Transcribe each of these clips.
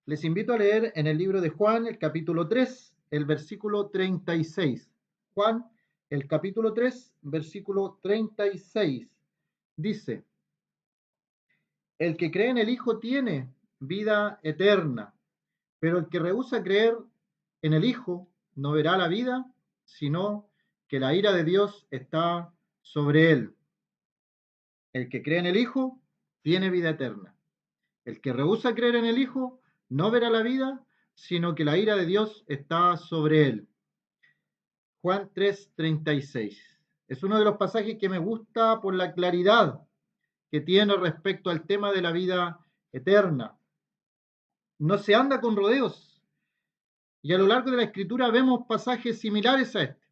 Les invito a leer en el libro de Juan, el capítulo 3, el versículo 36. Juan, el capítulo 3, versículo 36. Dice, el que cree en el Hijo tiene vida eterna, pero el que rehúsa creer en el Hijo no verá la vida, sino que la ira de Dios está sobre él. El que cree en el Hijo tiene vida eterna. El que rehúsa creer en el Hijo no verá la vida, sino que la ira de Dios está sobre él. Juan 3:36. Es uno de los pasajes que me gusta por la claridad que tiene respecto al tema de la vida eterna. No se anda con rodeos. Y a lo largo de la escritura vemos pasajes similares a este,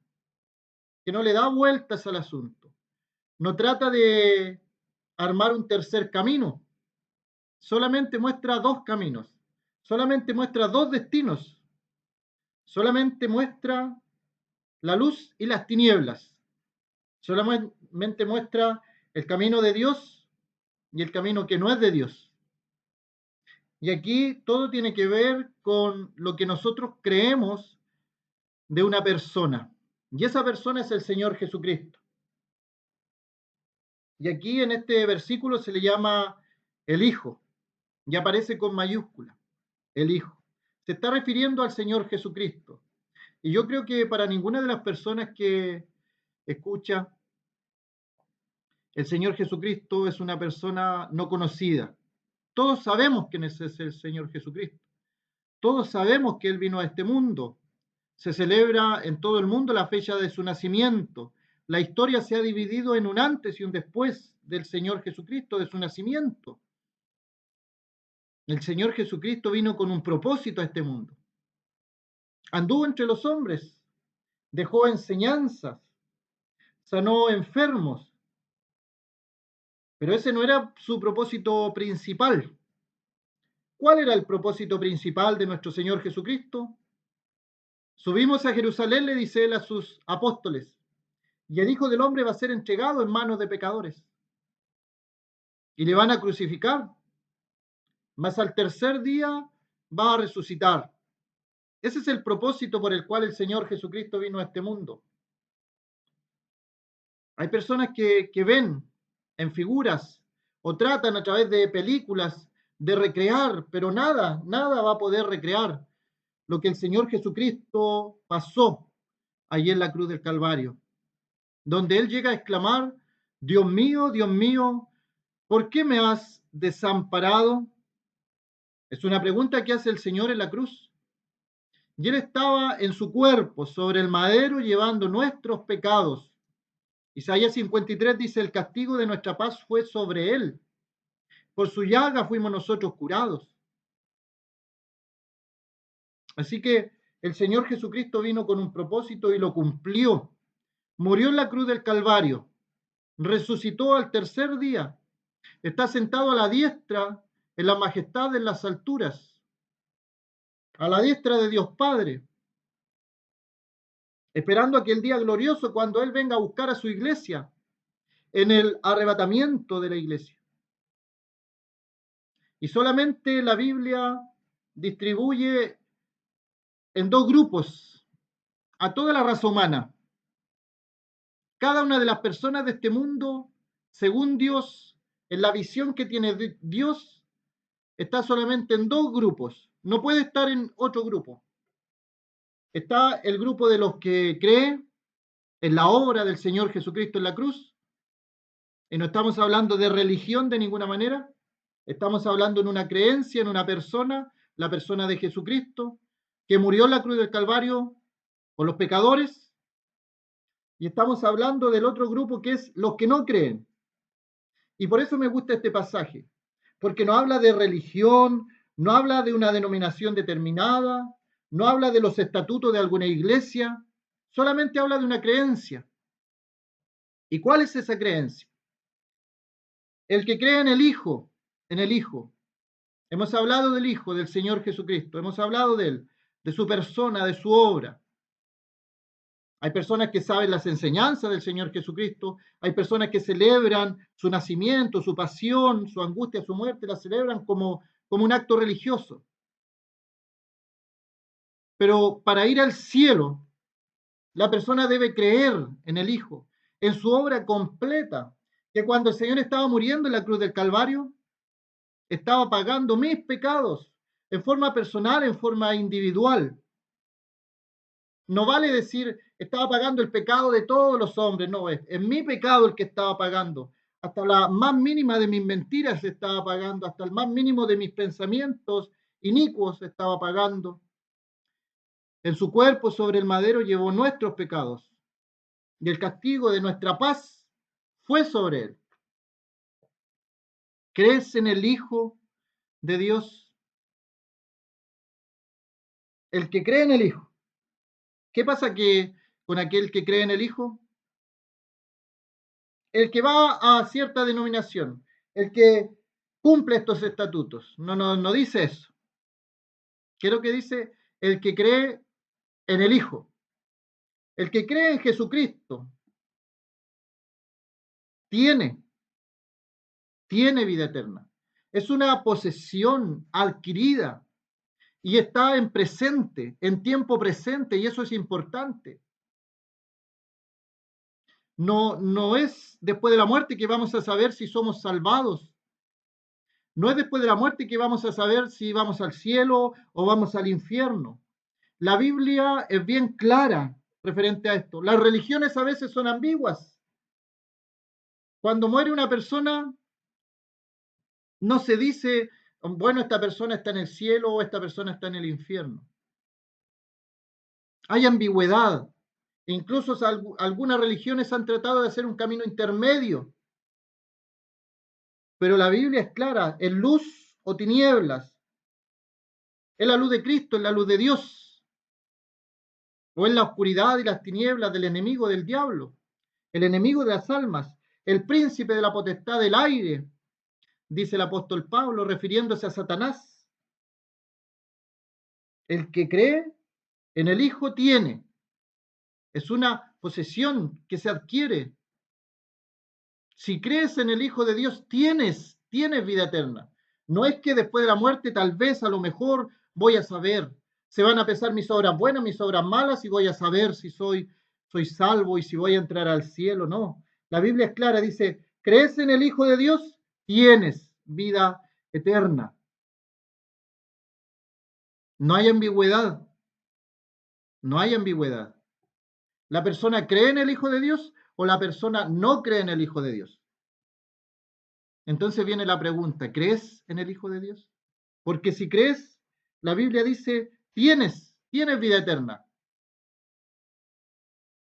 que no le da vueltas al asunto. No trata de armar un tercer camino, solamente muestra dos caminos, solamente muestra dos destinos, solamente muestra la luz y las tinieblas, solamente muestra el camino de Dios y el camino que no es de Dios. Y aquí todo tiene que ver con lo que nosotros creemos de una persona. Y esa persona es el Señor Jesucristo. Y aquí en este versículo se le llama el Hijo, y aparece con mayúscula, el Hijo. Se está refiriendo al Señor Jesucristo. Y yo creo que para ninguna de las personas que escucha, el Señor Jesucristo es una persona no conocida. Todos sabemos quién es el Señor Jesucristo. Todos sabemos que Él vino a este mundo. Se celebra en todo el mundo la fecha de su nacimiento. La historia se ha dividido en un antes y un después del Señor Jesucristo, de su nacimiento. El Señor Jesucristo vino con un propósito a este mundo. Anduvo entre los hombres, dejó enseñanzas, sanó enfermos, pero ese no era su propósito principal. ¿Cuál era el propósito principal de nuestro Señor Jesucristo? Subimos a Jerusalén, le dice él a sus apóstoles, y el Hijo del Hombre va a ser entregado en manos de pecadores. Y le van a crucificar, mas al tercer día va a resucitar. Ese es el propósito por el cual el Señor Jesucristo vino a este mundo. Hay personas que ven en figuras o tratan a través de películas de recrear, pero nada va a poder recrear lo que el Señor Jesucristo pasó allí en la cruz del Calvario, donde Él llega a exclamar, Dios mío, ¿por qué me has desamparado? Es una pregunta que hace el Señor en la cruz. Y Él estaba en su cuerpo, sobre el madero, llevando nuestros pecados. Isaías 53 dice, el castigo de nuestra paz fue sobre Él. Por su llaga fuimos nosotros curados. Así que el Señor Jesucristo vino con un propósito y lo cumplió. Murió en la cruz del Calvario, resucitó al tercer día, está sentado a la diestra en la majestad en las alturas, a la diestra de Dios Padre, esperando aquel día glorioso cuando Él venga a buscar a su iglesia en el arrebatamiento de la iglesia. Y solamente la Biblia distribuye en dos grupos a toda la raza humana. Cada una de las personas de este mundo, según Dios, en la visión que tiene Dios, está solamente en dos grupos. No puede estar en otro grupo. Está el grupo de los que creen en la obra del Señor Jesucristo en la cruz. Y no estamos hablando de religión de ninguna manera. Estamos hablando en una creencia, en una persona, la persona de Jesucristo, que murió en la cruz del Calvario por los pecadores. Y estamos hablando del otro grupo que es los que no creen. Y por eso me gusta este pasaje, porque no habla de religión, no habla de una denominación determinada, no habla de los estatutos de alguna iglesia, solamente habla de una creencia. ¿Y cuál es esa creencia? El que cree en el Hijo, en el Hijo. Hemos hablado del Hijo, del Señor Jesucristo, hemos hablado de Él, de su persona, de su obra. Hay personas que saben las enseñanzas del Señor Jesucristo, hay personas que celebran su nacimiento, su pasión, su angustia, su muerte, la celebran como un acto religioso. Pero para ir al cielo, la persona debe creer en el Hijo, en su obra completa, que cuando el Señor estaba muriendo en la cruz del Calvario, estaba pagando mis pecados en forma personal, en forma individual. No vale decir, estaba pagando el pecado de todos los hombres, no, es mi pecado el que estaba pagando. Hasta la más mínima de mis mentiras se estaba pagando, hasta el más mínimo de mis pensamientos inicuos se estaba pagando. En su cuerpo sobre el madero llevó nuestros pecados y el castigo de nuestra paz fue sobre él. ¿Crees en el Hijo de Dios? El que cree en el Hijo. ¿Qué pasa con aquel que cree en el Hijo? El que va a cierta denominación, el que cumple estos estatutos. No dice eso. ¿Qué es lo que dice? El que cree en el Hijo. El que cree en Jesucristo tiene vida eterna. Es una posesión adquirida y está en presente, en tiempo presente, y eso es importante. No es después de la muerte que vamos a saber si somos salvados. No es después de la muerte que vamos a saber si vamos al cielo o vamos al infierno. La Biblia es bien clara referente a esto. Las religiones a veces son ambiguas. Cuando muere una persona, no se dice, bueno, esta persona está en el cielo o esta persona está en el infierno. Hay ambigüedad. Incluso algunas religiones han tratado de hacer un camino intermedio. Pero la Biblia es clara, es luz o tinieblas. Es la luz de Cristo, es la luz de Dios. O es la oscuridad y las tinieblas del enemigo del diablo, el enemigo de las almas, el príncipe de la potestad del aire, dice el apóstol Pablo, refiriéndose a Satanás. El que cree en el Hijo tiene. Es una posesión que se adquiere. Si crees en el Hijo de Dios, tienes vida eterna. No es que después de la muerte, tal vez, a lo mejor, voy a saber. Se van a pesar mis obras buenas, mis obras malas, y voy a saber si soy salvo y si voy a entrar al cielo. No. La Biblia es clara, dice, ¿crees en el Hijo de Dios? Tienes vida eterna. No hay ambigüedad. No hay ambigüedad. ¿La persona cree en el Hijo de Dios o la persona no cree en el Hijo de Dios? Entonces viene la pregunta, ¿crees en el Hijo de Dios? Porque si crees, la Biblia dice, tienes vida eterna.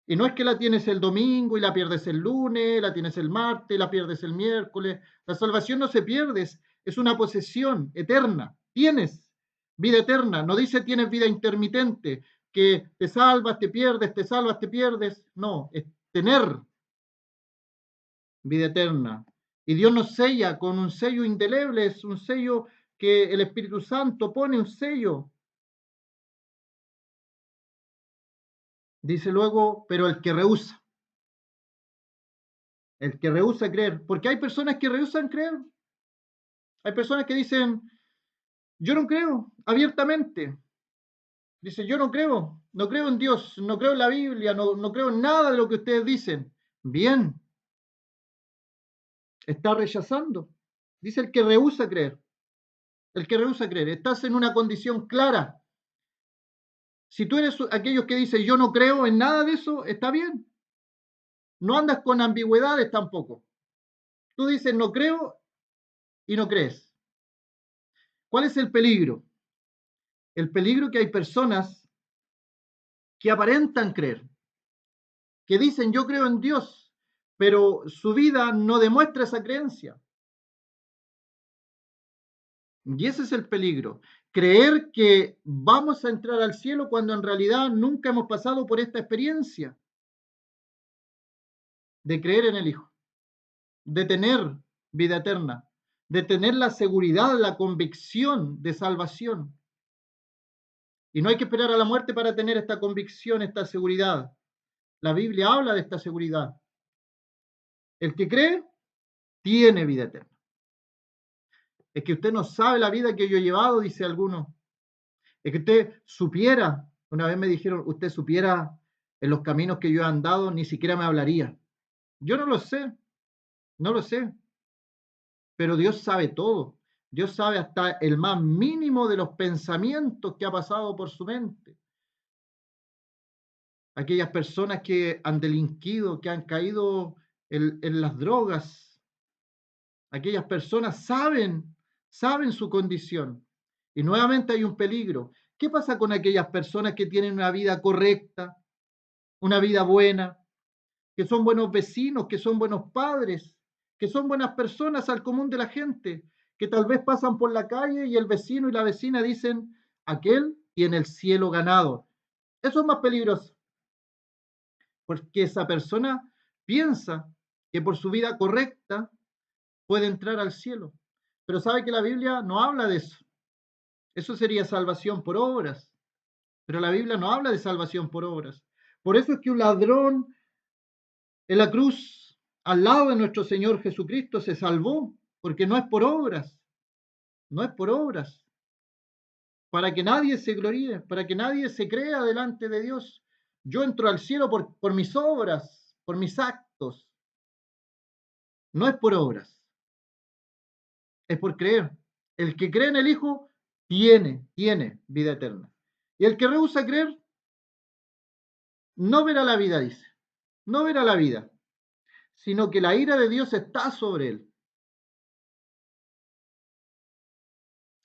Y no es que la tienes el domingo y la pierdes el lunes, la tienes el martes, la pierdes el miércoles. La salvación no se pierde, es una posesión eterna. Tienes vida eterna. No dice tienes vida intermitente, que te salvas, te pierdes, te salvas, te pierdes. No, es tener vida eterna. Y Dios nos sella con un sello indeleble, es un sello que el Espíritu Santo pone un sello. Dice luego, pero el que rehúsa creer, porque hay personas que rehusan creer. Hay personas que dicen, yo no creo abiertamente. Dice, yo no creo en Dios, no creo en la Biblia, no creo en nada de lo que ustedes dicen. Bien, está rechazando. Dice el que rehúsa creer. El que rehúsa creer. Estás en una condición clara. Si tú eres aquellos que dicen, yo no creo en nada de eso, está bien. No andas con ambigüedades tampoco. Tú dices, no creo y no crees. ¿Cuál es el peligro? El peligro que hay personas que aparentan creer, que dicen yo creo en Dios, pero su vida no demuestra esa creencia. Y ese es el peligro. Creer que vamos a entrar al cielo cuando en realidad nunca hemos pasado por esta experiencia de creer en el Hijo, de tener vida eterna, de tener la seguridad, la convicción de salvación. Y no hay que esperar a la muerte para tener esta convicción, esta seguridad. La Biblia habla de esta seguridad. El que cree tiene vida eterna. Es que usted no sabe la vida que yo he llevado, dice alguno. Es que usted supiera, Una vez me dijeron, usted supiera en los caminos que yo he andado, ni siquiera me hablaría. Yo no lo sé, no lo sé, pero Dios sabe todo. Dios sabe hasta el más mínimo de los pensamientos que ha pasado por su mente. Aquellas personas que han delinquido, que han caído en las drogas, aquellas personas saben su condición. Y nuevamente hay un peligro. ¿Qué pasa con aquellas personas que tienen una vida correcta, una vida buena, que son buenos vecinos, que son buenos padres, que son buenas personas al común de la gente, que tal vez pasan por la calle y el vecino y la vecina dicen, aquel tiene el cielo ganado? Eso es más peligroso, porque esa persona piensa que por su vida correcta puede entrar al cielo. Pero sabe que la Biblia no habla de eso. Eso sería salvación por obras. Pero la Biblia no habla de salvación por obras. Por eso es que un ladrón en la cruz, al lado de nuestro Señor Jesucristo, se salvó, porque no es por obras, no es por obras, para que nadie se gloríe, para que nadie se crea delante de Dios. Yo entro al cielo por mis obras, por mis actos, no es por obras, es por creer. El que cree en el Hijo tiene vida eterna. Y el que rehúsa creer, no verá la vida, dice, no verá la vida, sino que la ira de Dios está sobre él.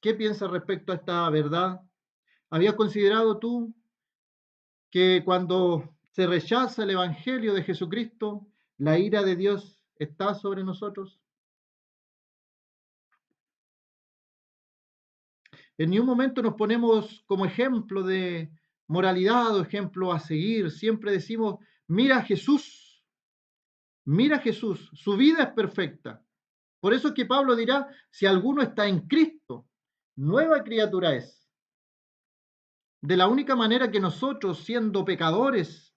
¿Qué piensas respecto a esta verdad? ¿Habías considerado tú que cuando se rechaza el Evangelio de Jesucristo, la ira de Dios está sobre nosotros? En ningún momento nos ponemos como ejemplo de moralidad o ejemplo a seguir. Siempre decimos, mira a Jesús, su vida es perfecta. Por eso es que Pablo dirá, si alguno está en Cristo, nueva criatura es. De la única manera que nosotros, siendo pecadores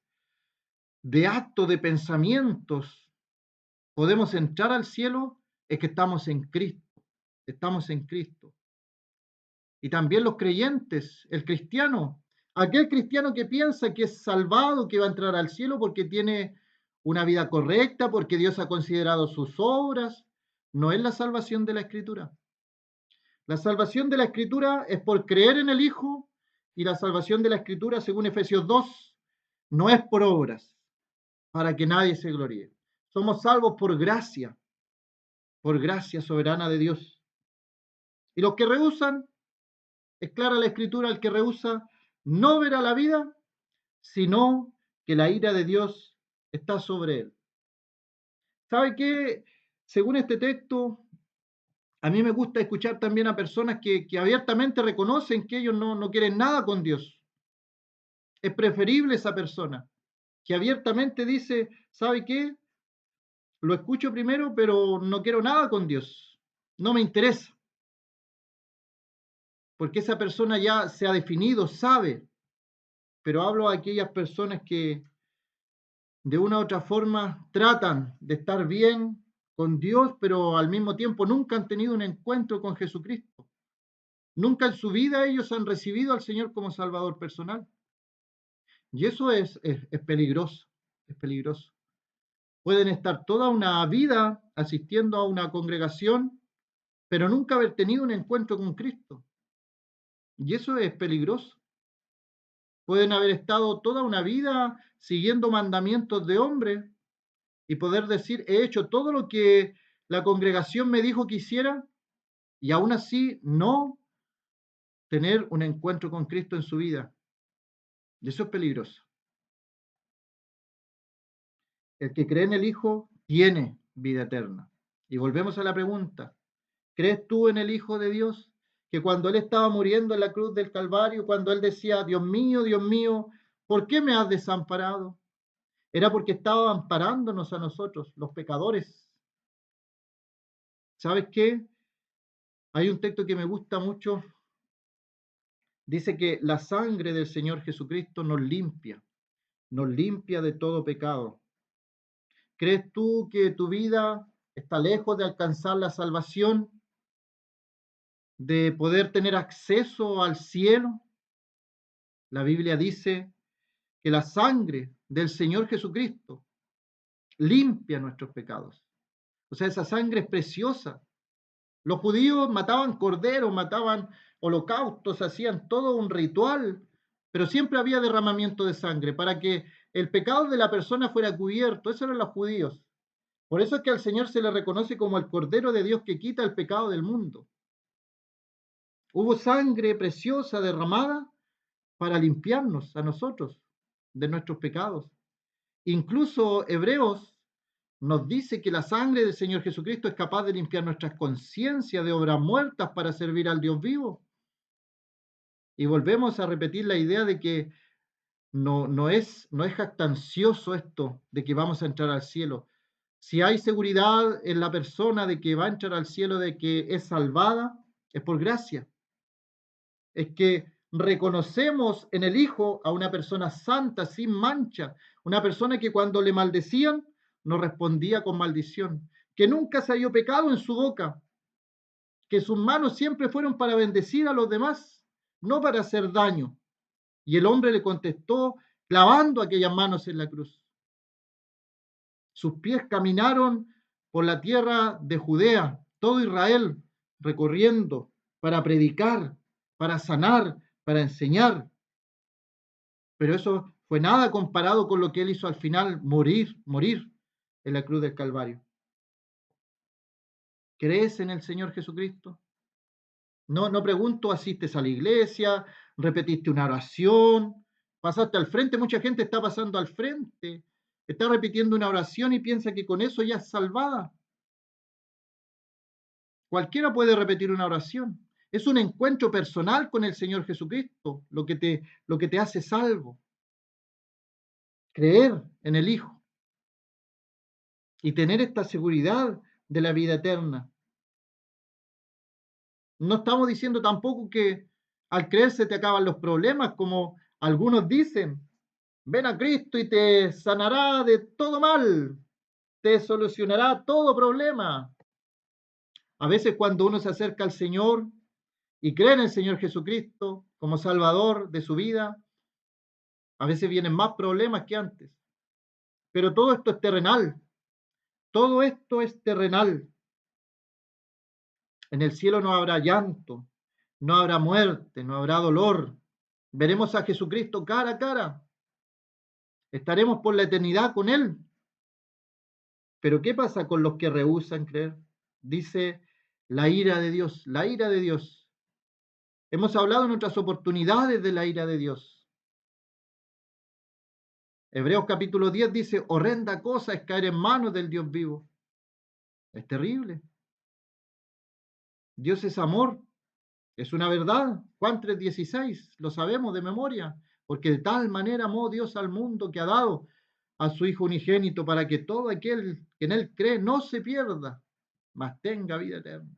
de actos, de pensamientos, podemos entrar al cielo, es que estamos en Cristo, estamos en Cristo. Y también los creyentes, el cristiano, aquel cristiano que piensa que es salvado, que va a entrar al cielo porque tiene una vida correcta, porque Dios ha considerado sus obras, no es la salvación de la Escritura. La salvación de la Escritura es por creer en el Hijo, y la salvación de la Escritura, según Efesios 2, no es por obras, para que nadie se gloríe. Somos salvos por gracia soberana de Dios. Y los que rehusan, es clara la Escritura, el que rehúsa no verá la vida, sino que la ira de Dios está sobre él. ¿Sabe qué? Según este texto, a mí me gusta escuchar también a personas que abiertamente reconocen que ellos no quieren nada con Dios. Es preferible esa persona que abiertamente dice, ¿sabe qué? Lo escucho primero, pero no quiero nada con Dios. No me interesa. Porque esa persona ya se ha definido, sabe. Pero hablo a aquellas personas que de una u otra forma tratan de estar bien con Dios, pero al mismo tiempo nunca han tenido un encuentro con Jesucristo. Nunca en su vida ellos han recibido al Señor como Salvador personal. Y eso es peligroso, es peligroso. Pueden estar toda una vida asistiendo a una congregación, pero nunca haber tenido un encuentro con Cristo. Y eso es peligroso. Pueden haber estado toda una vida siguiendo mandamientos de hombre y poder decir, he hecho todo lo que la congregación me dijo que hiciera, y aún así no tener un encuentro con Cristo en su vida. Y eso es peligroso. El que cree en el Hijo tiene vida eterna. Y volvemos a la pregunta, ¿crees tú en el Hijo de Dios? Que cuando Él estaba muriendo en la cruz del Calvario, cuando Él decía, Dios mío, ¿por qué me has desamparado? Era porque estaba amparándonos a nosotros, los pecadores. ¿Sabes qué? Hay un texto que me gusta mucho. Dice que la sangre del Señor Jesucristo nos limpia de todo pecado. ¿Crees tú que tu vida está lejos de alcanzar la salvación, de poder tener acceso al cielo? La Biblia dice que la sangre del Señor Jesucristo limpia nuestros pecados. O sea, esa sangre es preciosa. Los judíos mataban corderos, mataban holocaustos, hacían todo un ritual, pero siempre había derramamiento de sangre para que el pecado de la persona fuera cubierto. Eso eran los judíos. Por eso es que al Señor se le reconoce como el Cordero de Dios que quita el pecado del mundo. Hubo sangre preciosa derramada para limpiarnos a nosotros de nuestros pecados. Incluso Hebreos nos dice que la sangre del Señor Jesucristo es capaz de limpiar nuestras conciencias de obras muertas para servir al Dios vivo. Y volvemos a repetir la idea de que no es jactancioso esto de que vamos a entrar al cielo. Si hay seguridad en la persona de que va a entrar al cielo, de que es salvada, es por gracia. Es que reconocemos en el Hijo a una persona santa, sin mancha, una persona que cuando le maldecían, no respondía con maldición, que nunca se halló pecado en su boca, que sus manos siempre fueron para bendecir a los demás, no para hacer daño. Y el hombre le contestó clavando aquellas manos en la cruz. Sus pies caminaron por la tierra de Judea, todo Israel, recorriendo para predicar, para sanar, para enseñar. Pero eso fue nada comparado con lo que él hizo al final, morir en la cruz del Calvario. ¿Crees en el Señor Jesucristo? No pregunto, asistes a la iglesia, repetiste una oración, pasaste al frente, mucha gente está pasando al frente, está repitiendo una oración y piensa que con eso ya es salvada. Cualquiera puede repetir una oración. Es un encuentro personal con el Señor Jesucristo lo que te hace salvo. Creer en el Hijo y tener esta seguridad de la vida eterna. No estamos diciendo tampoco que al creer se te acaban los problemas, como algunos dicen. Ven a Cristo y te sanará de todo mal, te solucionará todo problema. A veces cuando uno se acerca al Señor y cree en el Señor Jesucristo como Salvador de su vida, a veces vienen más problemas que antes. Pero todo esto es terrenal. Todo esto es terrenal. En el cielo no habrá llanto, no habrá muerte, no habrá dolor. Veremos a Jesucristo cara a cara. Estaremos por la eternidad con Él. Pero ¿qué pasa con los que rehúsan creer? Dice la ira de Dios, la ira de Dios. Hemos hablado en otras oportunidades de la ira de Dios. Hebreos capítulo 10 dice, horrenda cosa es caer en manos del Dios vivo. Es terrible. Dios es amor, es una verdad. Juan 3:16, lo sabemos de memoria, porque de tal manera amó Dios al mundo que ha dado a su Hijo unigénito para que todo aquel que en Él cree no se pierda, mas tenga vida eterna.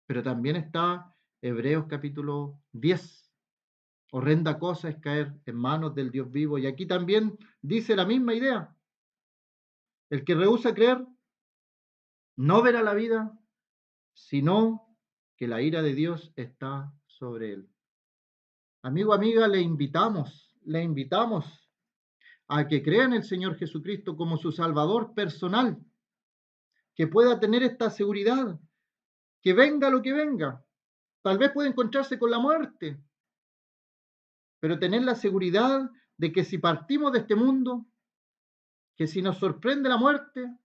Pero también está Hebreos capítulo 10. Horrenda cosa es caer en manos del Dios vivo. Y aquí también dice la misma idea. El que rehúsa creer no verá la vida, sino que la ira de Dios está sobre él. Amigo, amiga, le invitamos a que crea en el Señor Jesucristo como su Salvador personal, que pueda tener esta seguridad, que venga lo que venga. Tal vez pueda encontrarse con la muerte, pero tener la seguridad de que si partimos de este mundo, que si nos sorprende la muerte,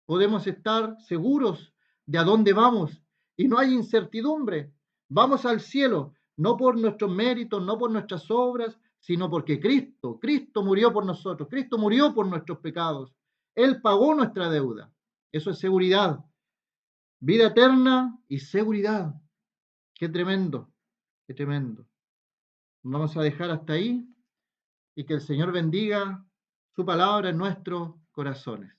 podemos estar seguros de a dónde vamos y no hay incertidumbre. Vamos al cielo, no por nuestros méritos, no por nuestras obras, sino porque Cristo murió por nosotros, Cristo murió por nuestros pecados. Él pagó nuestra deuda. Eso es seguridad. Vida eterna y seguridad. Qué tremendo, qué tremendo. Vamos a dejar hasta ahí y que el Señor bendiga su palabra en nuestros corazones.